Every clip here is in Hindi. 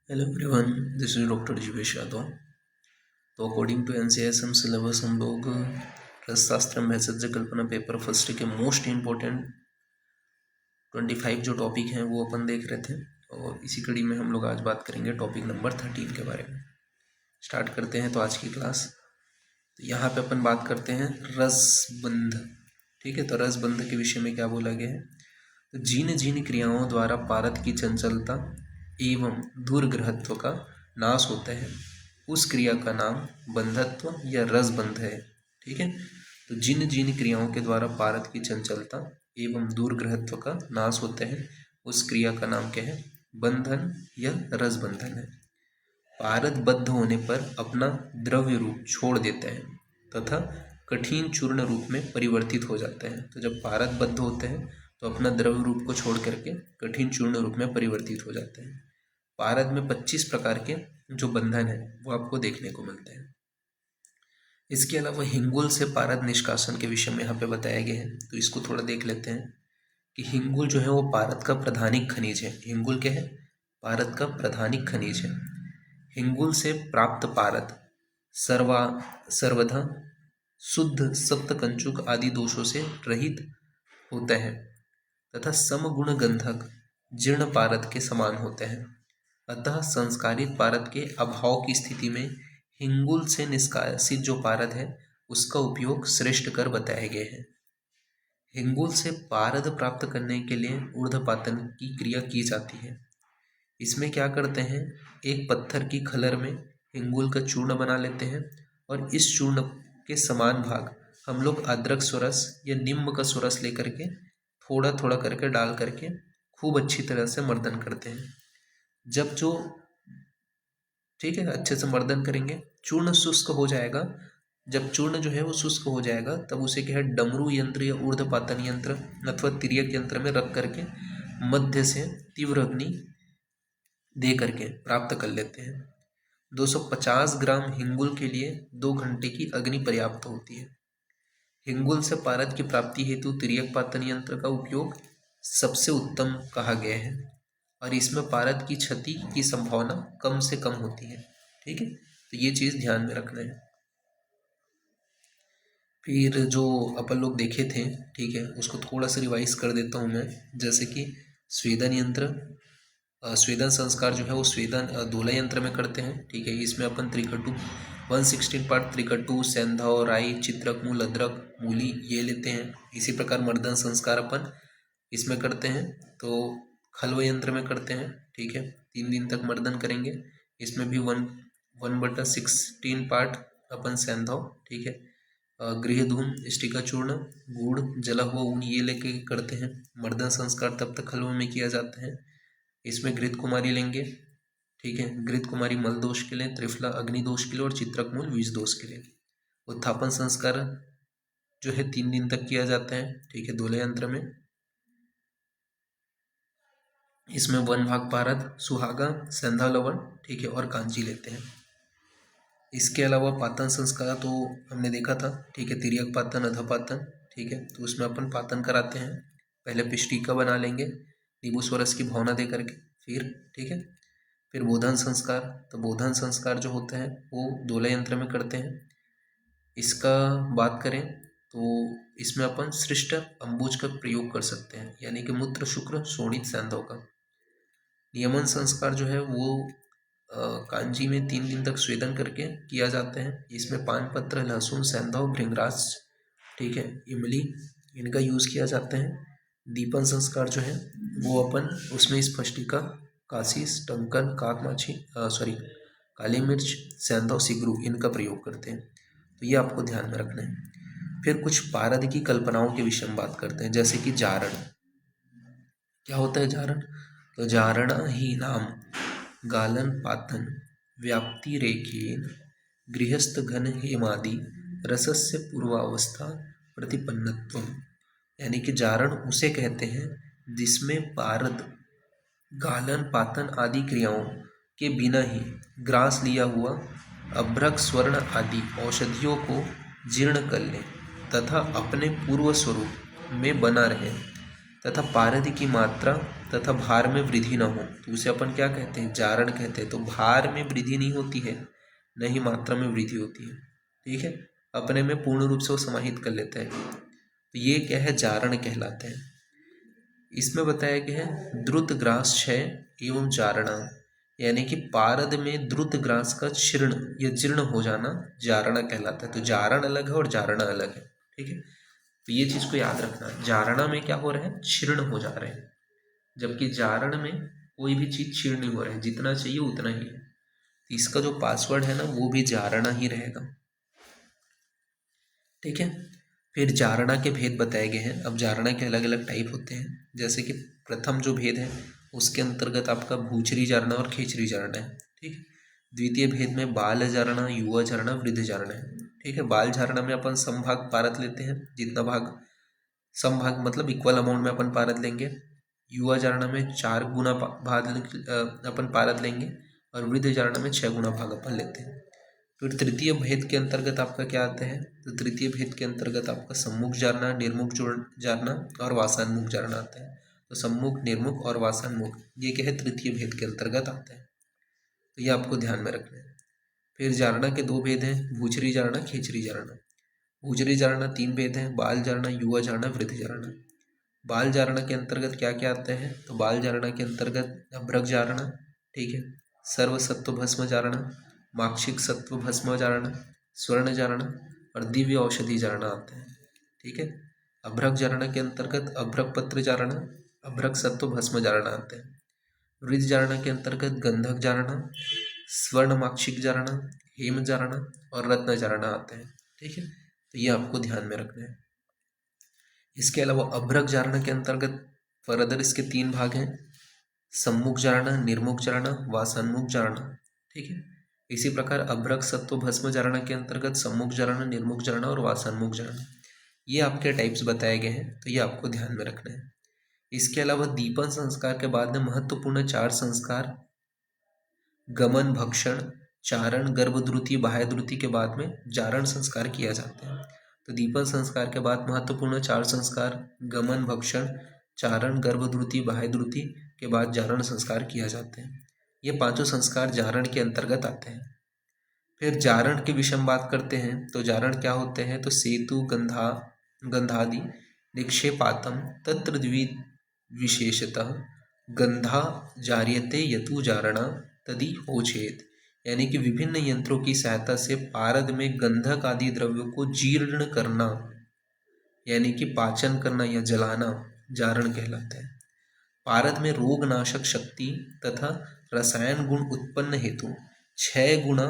Hello everyone, this is doctor Jeevesh Yadav. तो अकॉर्डिंग टू एनसीआईएसएम सिलेबस हम लोग रसशास्त्र में सज्ज कल्पना पेपर फर्स्ट के मोस्ट इम्पोर्टेंट 25 जो टॉपिक हैं वो अपन देख रहे थे, और इसी कड़ी में हम लोग आज बात करेंगे टॉपिक नंबर 13 के बारे में। स्टार्ट करते हैं तो आज की क्लास। तो यहाँ पे अपन बात करते हैं रसबंध। ठीक है, तो रसबंध के विषय में क्या बोला गया है। तो जिन जिन क्रियाओं द्वारा पारद की चंचलता एवं दूरग्रहत्व का नाश होता है उस क्रिया का नाम बंधत्व या रसबंध है। ठीक है, तो जिन जिन क्रियाओं के द्वारा पारद की चंचलता एवं दूरग्रहत्व का नाश होता है उस क्रिया का नाम क्या है, बंधन या रसबंधन है। पारद बद्ध होने पर अपना द्रव्य रूप छोड़ देता है तथा कठिन चूर्ण रूप में परिवर्तित हो जाता है। तो जब पारद बद्ध होते हैं तो अपना द्रव्य रूप को छोड़ करके कठिन चूर्ण रूप में परिवर्तित हो जाते हैं। पारद में 25 प्रकार के जो बंधन है वो आपको देखने को मिलते हैं। इसके अलावा हिंगुल से पारद निष्कासन के विषय में यहाँ पे बताया गया है, तो इसको थोड़ा देख लेते हैं कि हिंगुल जो है वो पारद का प्रधानिक खनिज है। हिंगुल क्या है, पारद का प्रधानिक खनिज है। हिंगुल से प्राप्त पारद सर्वथा शुद्ध सप्तकंचुक आदि दोषों से रहित होता है तथा समगुण गंधक जीर्ण पारद के समान होते हैं। अतः संस्कारित पारद के अभाव की स्थिति में हिंगुल से निष्कासित जो पारद है उसका उपयोग श्रेष्ठ कर बताए गए हैं। हिंगुल से पारद प्राप्त करने के लिए ऊर्ध्वपातन की क्रिया की जाती है। इसमें क्या करते हैं, एक पत्थर की खलर में हिंगुल का चूर्ण बना लेते हैं और इस चूर्ण के समान भाग हम लोग अदरक सुरस या नींब का सुरस लेकर के थोड़ा थोड़ा करके डाल करके खूब अच्छी तरह से मर्दन करते हैं। जब जो ठीक है अच्छे से मर्दन करेंगे, चूर्ण शुष्क हो जाएगा। जब चूर्ण जो है वो शुष्क हो जाएगा तब उसे क्या है, डमरू यंत्र या ऊर्ध्वपातन यंत्र अथवा तिर्यक यंत्र में रख करके मध्य से तीव्र अग्नि दे करके प्राप्त कर लेते हैं। 250 ग्राम हिंगुल के लिए 2 घंटे की अग्नि पर्याप्त होती है। हिंगुल से पारद की प्राप्ति हेतु तिर्यक पातन यंत्र का उपयोग सबसे उत्तम कहा गया है और इसमें पारद की क्षति की संभावना कम से कम होती है। ठीक है, तो ये चीज़ ध्यान में रखना है। फिर जो अपन लोग देखे थे, ठीक है, उसको थोड़ा सा रिवाइज कर देता हूँ मैं। जैसे कि स्वेदन यंत्र, स्वेदन संस्कार जो है वो स्वेदन दोला यंत्र में करते हैं। ठीक है, इसमें अपन त्रिकटु 116 पार्ट त्रिकटु, सेंधव, राई, चित्रक, मूल, अदरक, मूली ये लेते हैं। इसी प्रकार मर्दन संस्कार अपन इसमें करते हैं तो खलव यंत्र में करते हैं। ठीक है, 3 दिन तक मर्दन करेंगे। इसमें भी 1/16 पार्ट अपन सेंधव, ठीक है, गृह धूम, स्टिका चूर्ण, गुड़, जला हुआ ऊन ये लेके करते हैं। मर्दन संस्कार तब तक खलव में किया जाता है। इसमें घृत कुमारी लेंगे। ठीक है, घृत कुमारी मल दोष के लिए, त्रिफला अग्नि दोष के लिए और चित्रक मूल बीज दोष के लिए। उत्थापन संस्कार जो है 3 दिन तक किया जाता है। ठीक है, दोले यंत्र में। इसमें 1 भाग पारद, सुहागा, सेंधा लवण, ठीक है, और कांजी लेते हैं। इसके अलावा पातन संस्कार तो हमने देखा था। ठीक है, तिर्यक पातन, अधपातन, ठीक है, तो उसमें अपन पातन कराते हैं। पहले पिष्टिका बना लेंगे नींबू स्वरस की भावना दे करके, फिर ठीक है, फिर बोधन संस्कार। तो बोधन संस्कार जो होता है वो दोला यंत्र में करते हैं। इसका बात करें तो इसमें अपन सृष्ट अंबुज का प्रयोग कर सकते हैं, यानी कि मूत्र, शुक्र, शोणित, सैंधव का। नियमन संस्कार जो है वो कांजी में 3 दिन तक स्वेदन करके किया जाता है। इसमें पान पत्र, लहसुन, सेंधव, भृंगराज, ठीक है, इमली, इनका यूज़ किया जाता है। दीपन संस्कार जो है वो अपन उसमें स्फटिका, काशीस, टंकन, काकमाछी काली मिर्च, सेंधव, सिगरू इनका प्रयोग करते हैं। तो ये आपको ध्यान में रखना है। फिर कुछ पारद की कल्पनाओं के विषय में बात करते हैं, जैसे कि जारण। क्या होता है जारण? तो जारणा ही नाम गालन पातन व्याप्ति रेखेन गृहस्थ घन हेमादि रसस्य पूर्वावस्था प्रतिपन्नत्व, यानी कि जारण उसे कहते हैं जिसमें पारद गालन पातन आदि क्रियाओं के बिना ही ग्रास लिया हुआ अभ्रक, स्वर्ण आदि औषधियों को जीर्ण कर ले तथा अपने पूर्व स्वरूप में बना रहे तथा पारद की मात्रा तथा भार में वृद्धि न हो तो उसे अपन क्या कहते हैं, जारण कहते हैं। तो भार में वृद्धि नहीं होती है, न ही मात्रा में वृद्धि होती है, ठीक है, अपने में पूर्ण रूप से वो समाहित कर लेते हैं। तो ये क्या है, जारण कहलाते हैं। इसमें बताया गया है द्रुत ग्रास क्षय एवं जारणा, यानी कि पारद में द्रुत ग्रास का क्षीर्ण या जीर्ण हो जाना जारणा कहलाता है। तो जारण अलग है और जारणा अलग है, ठीक है। तो ये चीज को याद रखना, जारणा में क्या हो रहा है, क्षीर्ण हो जा रहे हैं, जबकि जारण में कोई भी चीज क्षीर्ण नहीं हो रहा है, जितना चाहिए उतना ही है। तो इसका जो पासवर्ड है ना वो भी जारणा ही रहेगा, ठीक है। फिर जारणा के भेद बताए गए हैं। अब जारणा के अलग अलग टाइप होते हैं, जैसे कि प्रथम जो भेद है उसके अंतर्गत आपका भूचरी जारणा और खेचरी जारणा है, ठीक है। द्वितीय भेद में बाल जारणा, युवा जारणा, वृद्ध जारणा है, ठीक है। बाल जारणा में अपन समभाग पारद लेते हैं, जितना भाग समभाग मतलब इक्वल अमाउंट में अपन पारद लेंगे। युवा जारणा में 4 गुना भाग अपन पारद लेंगे और वृद्ध जारणा में 6 गुना भाग अपन लेते हैं। फिर तृतीय भेद के अंतर्गत आपका क्या आता है, तो तृतीय भेद के अंतर्गत आपका सम्मुख जारणा, निर्मुख जारणा और वासान्मुख जारणा आता है। तो सम्मुख, निर्मुख और वासान्मुख ये क्या है, तृतीय भेद के अंतर्गत आता है। तो ये आपको ध्यान में रखना है। फिर जारणा के 2 भेद हैं, भूचरी जारणा, खेचरी जारणा। भूचरी जारणा 3 भेद हैं, बाल जारणा, युवा जारणा, वृद्ध जारणा। बाल जारणा के अंतर्गत क्या क्या आता है, तो बाल जारणा के अंतर्गत अभ्रक जारणा, ठीक है, सर्वसत्व भस्म जारणा, माक्षिक सत्व भस्म जारणा, स्वर्ण जारणा और दिव्य औषधि जारणा आता है, ठीक है। अभ्रक जारणा के अंतर्गत अभ्रक पत्र जारणा, अभ्रक सत्व भस्म जारणा आता है। वृद्ध जारणा के अंतर्गत गंधक जारणा, स्वर्ण माक्षिक जारणा, हेम जारणा और रत्न जारणा आता है, ठीक है। तो ये आपको ध्यान में रखना है। इसके अलावा अभ्रक जारणा के अंतर्गत फर्दर इसके 3 भाग हैं, सम्मुख जारणा, निर्मुख जारणा, वासान्मुख जारणा, ठीक है। इसी प्रकार अभ्रक सत्व भस्म जारणा के अंतर्गत सम्मुख जारणा, निर्मुख जारणा और वासान्मुख जारणा, ये आपके टाइप्स बताए गए हैं, तो ये आपको ध्यान में रखना है। इसके अलावा दीपन संस्कार के बाद में महत्वपूर्ण 4 संस्कार गमन, भक्षण, चारण, गर्भद्रुति, बाह्यद्रुति के बाद में जारण संस्कार किया जाता है। तो दीपन संस्कार के बाद महत्वपूर्ण 4 संस्कार गमन, भक्षण, चारण, गर्भद्रुति, बाह्यद्रुति के बाद जारण संस्कार किया जाते हैं। ये 5 संस्कार जारण के अंतर्गत आते हैं। फिर जारण के विषय में बात करते हैं, तो जारण क्या होते हैं, तो सेतु, गंधादि निक्षेपातम तत्र विशेषतः गंधा जार्यते यतु जारणा तदि होचेत, यानी कि विभिन्न यंत्रों की सहायता से पारद में गंधक आदि द्रव्यों को जीर्ण करना, यानी कि पाचन करना या जलाना जारण कहलाता है। पारद में रोग नाशक शक्ति तथा रसायन गुण उत्पन्न हेतु 6 गुना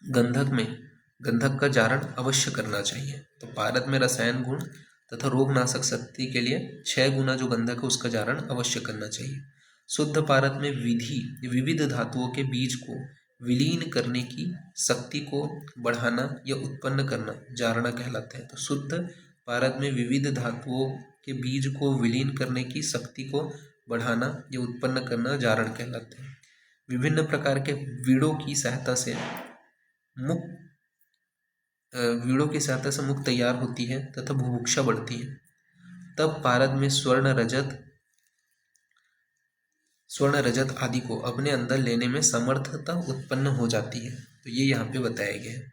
गंधक का जारण अवश्य करना चाहिए। तो पारद में रसायन गुण तथा रोग नाशक शक्ति के लिए 6 गुना जो गंधक है उसका जारण अवश्य करना चाहिए। शुद्ध पारद में विविध धातुओं के बीज को विलीन करने की शक्ति को बढ़ाना या उत्पन्न करना जारणा कहलाता है। तो शुद्ध पारद में विविध धातुओं के बीज को विलीन करने की शक्ति को बढ़ाना या उत्पन्न करना जारण कहलाता है। विभिन्न प्रकार के वीड़ों की सहायता से मुख तैयार होती है तथा बुभुक्षा बढ़ती है। तब पारद में स्वर्ण रजत आदि को अपने अंदर लेने में समर्थता उत्पन्न हो जाती है। तो ये यहाँ पे बताया गया है।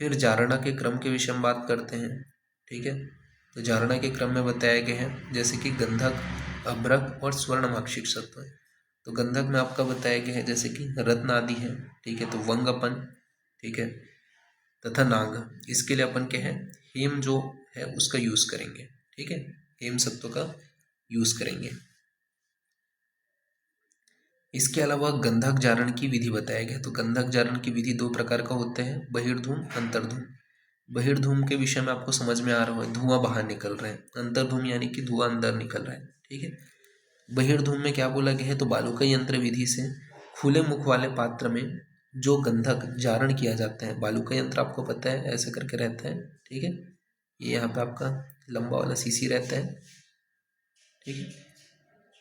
फिर जारणा के क्रम के विषय में बात करते हैं, ठीक है। तो जारणा के क्रम में बताया गया है जैसे कि गंधक, अभ्रक और स्वर्ण माक्षिक सत्व। तो गंधक में आपका बताया गया है जैसे कि रत्न आदि है, ठीक है। तो वंगपन, ठीक है, तथा नाग। इसके लिए अपन क्या है, हेम जो है उसका यूज करेंगे, ठीक है, हेम सत्व का यूज करेंगे। इसके अलावा गंधक जारण की विधि बताया गया। तो गंधक जारण की विधि 2 प्रकार का होते हैं, बहिर्धूम, अंतर्धूम। बहिर्धूम के विषय में आपको समझ में आ रहा है, धुआं बाहर निकल रहा है। अंतर्धूम यानी कि धुआं अंदर निकल रहा है, ठीक है। बहिर्धूम में क्या बोला गया है, तो बालुका यंत्र विधि से खुले मुख वाले पात्र में जो गंधक जारण किया जाता है, बालुका यंत्र आपको पता है ऐसे करके रहता है, ठीक है। ये यहाँ पे आपका लंबा वाला सीसी रहता है, ठीक है,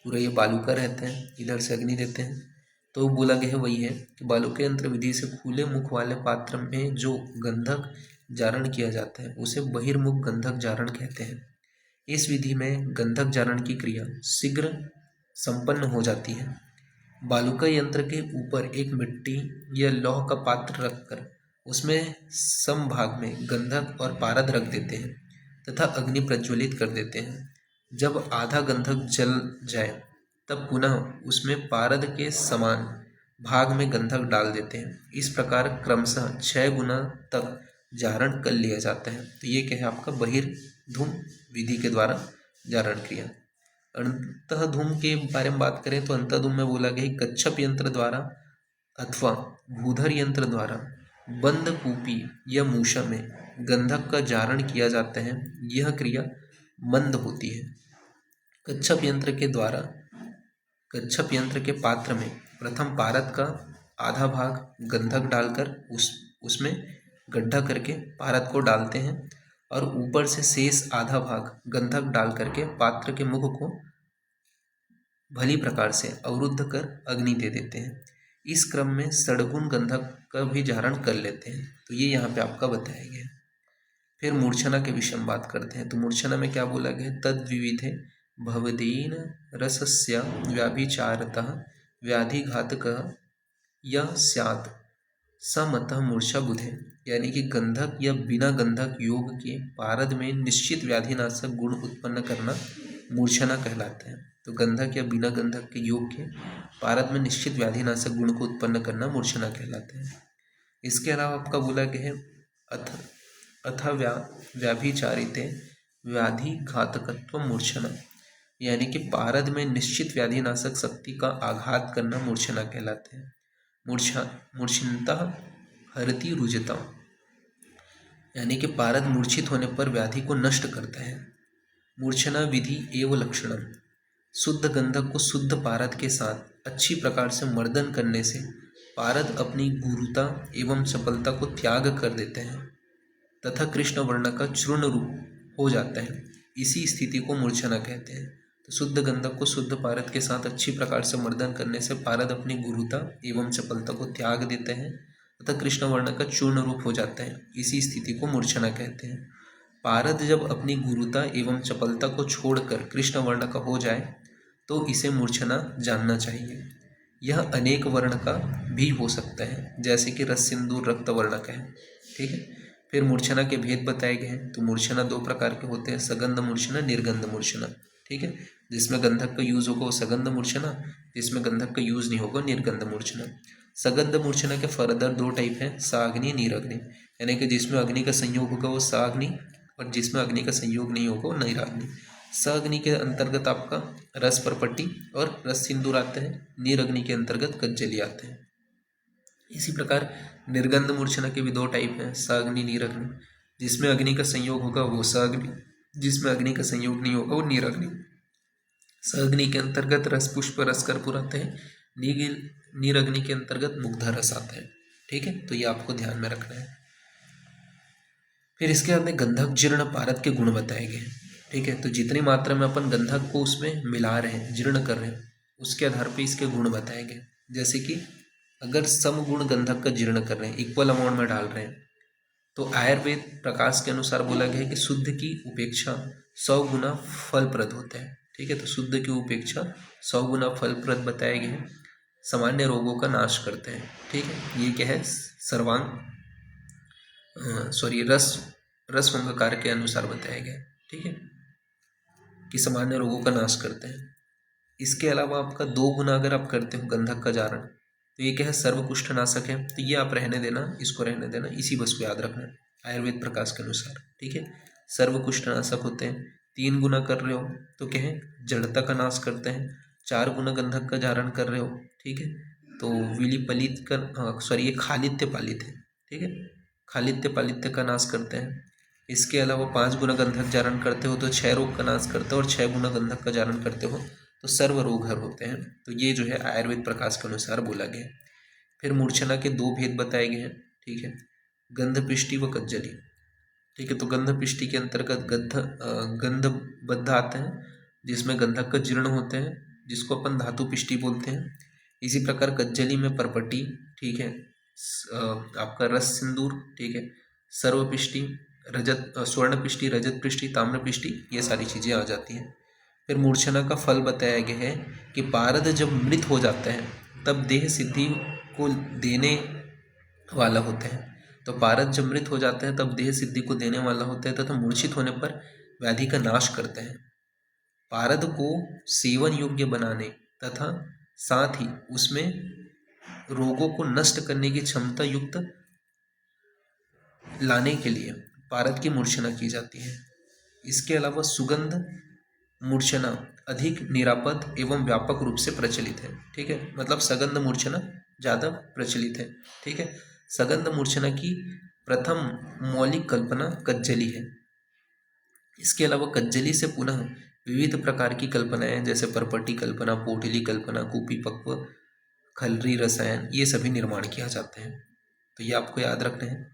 पूरा ये बालुका रहता है, इधर से अग्नि देते हैं। तो बोला गया है वही है कि बालुका यंत्र विधि से खुले मुख वाले पात्र में जो गंधक जारण किया जाता है उसे बहिर्मुख गंधक जारण कहते हैं। इस विधि में गंधक जारण की क्रिया शीघ्र संपन्न हो जाती है। बालुका यंत्र के ऊपर एक मिट्टी या लौह का पात्र रखकर उसमें समभाग में गंधक और पारद रख देते हैं तथा अग्नि प्रज्वलित कर देते हैं। जब आधा गंधक जल जाए तब पुनः उसमें पारद के समान भाग में गंधक डाल देते हैं। इस प्रकार क्रमशः 6 गुना तक जारण कर लिया जाता है। तो ये क्या है आपका बहिर्धूम विधि के द्वारा जारण क्रिया। अंतःधूम के बारे में बात करें तो अंतःधूम में बोला गया कच्छप यंत्र द्वारा अथवा भूधर यंत्र द्वारा बंद कूपी या मूषा में गंधक का जारण किया जाता है। यह क्रिया मंद होती है। कच्छप यंत्र के पात्र में प्रथम पारद का आधा भाग गंधक डालकर उसमें गड्ढा करके पारद को डालते हैं और ऊपर से शेष आधा भाग गंधक डाल करके पात्र के मुख को भली प्रकार से अवरुद्ध कर अग्नि दे देते हैं। इस क्रम में सड़गुण गंधक का भी जारण कर लेते हैं। तो ये यहाँ पे आपका बताया गया है। फिर मूर्छना के विषय में बात करते हैं। तो मूर्छना में क्या बोला गया, तद विविधे भवदीन रसस्य व्याभिचारतः व्याधिघातकः यह स्यात् समतः मूर्छा बुधे। यानी कि गंधक या बिना गंधक योग के पारद में निश्चित व्याधिनाशक गुण उत्पन्न करना मूर्छना कहलाता है। तो गंधक या बिना गंधक के योग के पारद में निश्चित व्याधिनाशक गुण को उत्पन्न करना मूर्छना कहलाता है। इसके अलावा आपका बोला गया है अथ व्याभिचारिते व्याधि घातकत्व मूर्छना, यानी कि पारद में निश्चित व्याधिनाशक शक्ति का आघात करना मूर्छना कहलाते हैं। मूर्छिनता हरति रुजता, यानी कि पारद मूर्छित होने पर व्याधि को नष्ट करता है। मूर्छना विधि एवं लक्षणम, शुद्ध गंधक को शुद्ध पारद के साथ अच्छी प्रकार से मर्दन करने से पारद अपनी गुरुता एवं चपलता को त्याग कर देते हैं तथा कृष्ण वर्ण का चूर्ण रूप हो जाता है। इसी स्थिति को मूर्छना कहते हैं। तो शुद्ध गंधक को शुद्ध पारद के साथ अच्छी प्रकार से मर्दन करने से पारद अपनी गुरुता एवं चपलता को त्याग देते हैं तथा कृष्ण वर्ण का चूर्ण रूप हो जाता है। इसी स्थिति को मूर्छना कहते हैं। पारद जब अपनी गुरुता एवं चपलता को छोड़कर कृष्ण वर्ण का हो जाए तो इसे मूर्छना जानना चाहिए। यह अनेक वर्ण का भी हो सकता है, जैसे कि रस सिंदूर रक्त वर्ण का है। ठीक है। फिर मूर्छना के भेद बताए गए हैं। तो मूर्छना 2 प्रकार के होते हैं, सगंध मूर्छना, निर्गंध मूर्छना। ठीक है। जिसमें गंधक का यूज होगा वो सगंध मूर्छना, जिसमें गंधक का यूज नहीं होगा निर्गंध मूर्छना। सगंध मूर्छना के फर्दर 2 टाइप हैं, साग्नि निरग्नि, यानी कि जिसमें अग्नि का संयोग होगा वो साग्नि और जिसमें अग्नि का संयोग नहीं होगा वो निराग्नि। साग्नि के अंतर्गत आपका रस परपट्टी और रस सिंदूर आते हैं, निरग्नि के अंतर्गत कज्जली आते हैं। इसी प्रकार निर्गंध मूर्छना के भी 2 टाइप हैं, साग्नि निरग्नि। जिसमें अग्नि का संयोग होगा वो साग्नि, जिसमें अग्नि का संयोग नहीं होगा वो निरग्नि। साग्नि के अंतर्गत रस पुष्प रस कर्पूर आते हैं, निरग्नि के अंतर्गत मुग्धा रस आता है। ठीक है। तो ये आपको ध्यान में रखना है। फिर इसके बाद में गंधक जीर्ण पारद के गुण बताए गए हैं। ठीक है। तो जितनी मात्रा में अपन गंधक को उसमें मिला रहे हैं, जीर्ण कर रहे हैं, उसके आधार पे इसके गुण बताए गए। जैसे कि अगर समगुण गंधक का जीर्ण कर रहे हैं, इक्वल अमाउंट में डाल रहे हैं, तो आयुर्वेद प्रकाश के अनुसार बोला गया है कि शुद्ध की उपेक्षा 100 गुना फलप्रद होता है। ठीक है। तो शुद्ध की उपेक्षा 100 गुना फलप्रद बताए गए हैं, सामान्य रोगों का नाश करते हैं। ठीक है। ये क्या है, रसवंगकार के अनुसार बताया गया। ठीक है, कि सामान्य रोगों का नाश करते हैं। इसके अलावा आपका 2 गुना अगर आप करते हो गंधक का जारण, तो ये क्या है, सर्वकुष्ठनाशक है। तो ये आप रहने देना, इसको रहने देना, इसी बस को याद रखना आयुर्वेद प्रकाश के अनुसार। ठीक है। सर्वकुष्ठनाशक होते हैं। 3 गुना कर रहे हो तो क्या है, जड़ता का नाश करते हैं। 4 गुना गंधक का जारण कर रहे हो, ठीक है, तो विलिपलित कर ये खालित्य पालित है। ठीक है, खालित्य पालित्य का नाश करते हैं। इसके अलावा 5 गुना गंधक जारण करते हो तो 6 रोग का नाश करते हो, और 6 गुना गंधक का जारण करते हो तो सर्व रोग हर होते हैं। तो ये जो है आयुर्वेद प्रकाश के अनुसार बोला गया है। फिर मूर्छना के 2 भेद बताए गए हैं। ठीक है, गंधपृष्टि व कज्जली। ठीक है, तो गंधपृष्टि के अंतर्गत गंधबद्ध आते हैं, जिसमें गंधक का जीर्ण होते हैं, जिसको अपन धातु पिष्टि बोलते हैं। इसी प्रकार कज्जली में परपटी, ठीक है, आपका रस सिंदूर, ठीक है, सर्वपिष्टि, स्वर्ण पिष्टि, रजत पिष्टि, ताम्र पिष्टि, ये सारी चीज़ें आ जाती हैं। फिर मूर्छना का फल बताया गया है कि पारद जब मृत हो जाते हैं तब देह सिद्धि को देने वाला होते हैं। तो पारद जब मृत हो जाते हैं तब देह सिद्धि को देने वाला होते हैं तथा मूर्छित होने पर व्याधि का नाश करते हैं। पारद को सेवन योग्य बनाने तथा साथ ही उसमें रोगों को नष्ट करने की क्षमता युक्त लाने के लिए पारद की मूर्छना की जाती है। इसके अलावा सुगंध मूर्छना अधिक निरापद एवं व्यापक रूप से प्रचलित है। ठीक है, मतलब सगंध मूर्छना ज़्यादा प्रचलित है। ठीक है, सगंध मूर्छना की प्रथम मौलिक कल्पना कज्जली है। इसके अलावा कज्जली से पुनः विविध प्रकार की कल्पनाएं जैसे परपटी कल्पना, पोटली कल्पना, कुपीपक्व, खलरी रसायन, ये सभी निर्माण किया जाते हैं। तो ये आपको याद रखना है।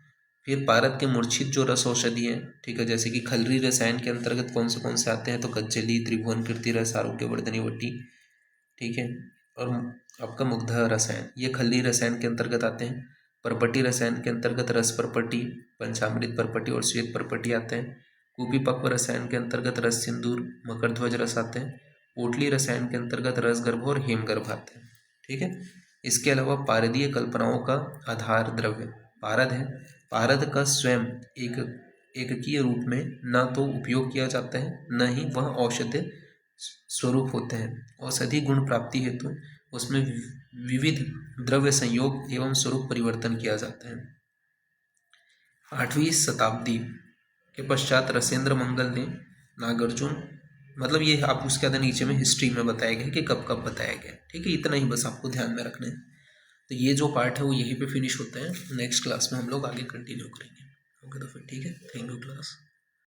फिर पारद के मूर्छित जो रस औषधि हैं, ठीक है, जैसे कि खलरी रसायन के अंतर्गत कौन से आते हैं, तो कज्जली, त्रिभुवन कीर्ति रस, आरोग्यवर्धनी वटी, ठीक है, और आपका मुग्ध रसायन, ये खलरी रसायन के अंतर्गत आते हैं। परपटी रसायन के अंतर्गत रस परपटी, पंचामृत परपटी और श्वेत परपटी आते हैं। कुपीपक्व रसायन के अंतर्गत रस सिंदूर, मकरध्वज रस आते हैं। पोटली रसायन के अंतर्गत रस गर्भ और हेमगर्भ आते हैं। ठीक है, इसके अलावा पारदीय कल्पनाओं का आधार द्रव्य पारद है। पारद का स्वयं एककीय रूप में न तो उपयोग किया जाता है, न ही वह औषधि स्वरूप होते हैं। औषधि गुण प्राप्ति हेतु उसमें विविध द्रव्य संयोग एवं स्वरूप परिवर्तन किया जाता है। 8वीं शताब्दी के पश्चात रसेंद्र मंगल ने नागार्जुन, मतलब ये आप उसके अंदर नीचे में हिस्ट्री में बताया गया कि कब कब बताया गया। ठीक है, इतना ही बस आपको ध्यान में रखना है। तो ये जो पार्ट है वो यहीं पे फिनिश होता है। नेक्स्ट क्लास में हम लोग आगे कंटिन्यू करेंगे। ओके, तो फिर ठीक है, थैंक यू क्लास।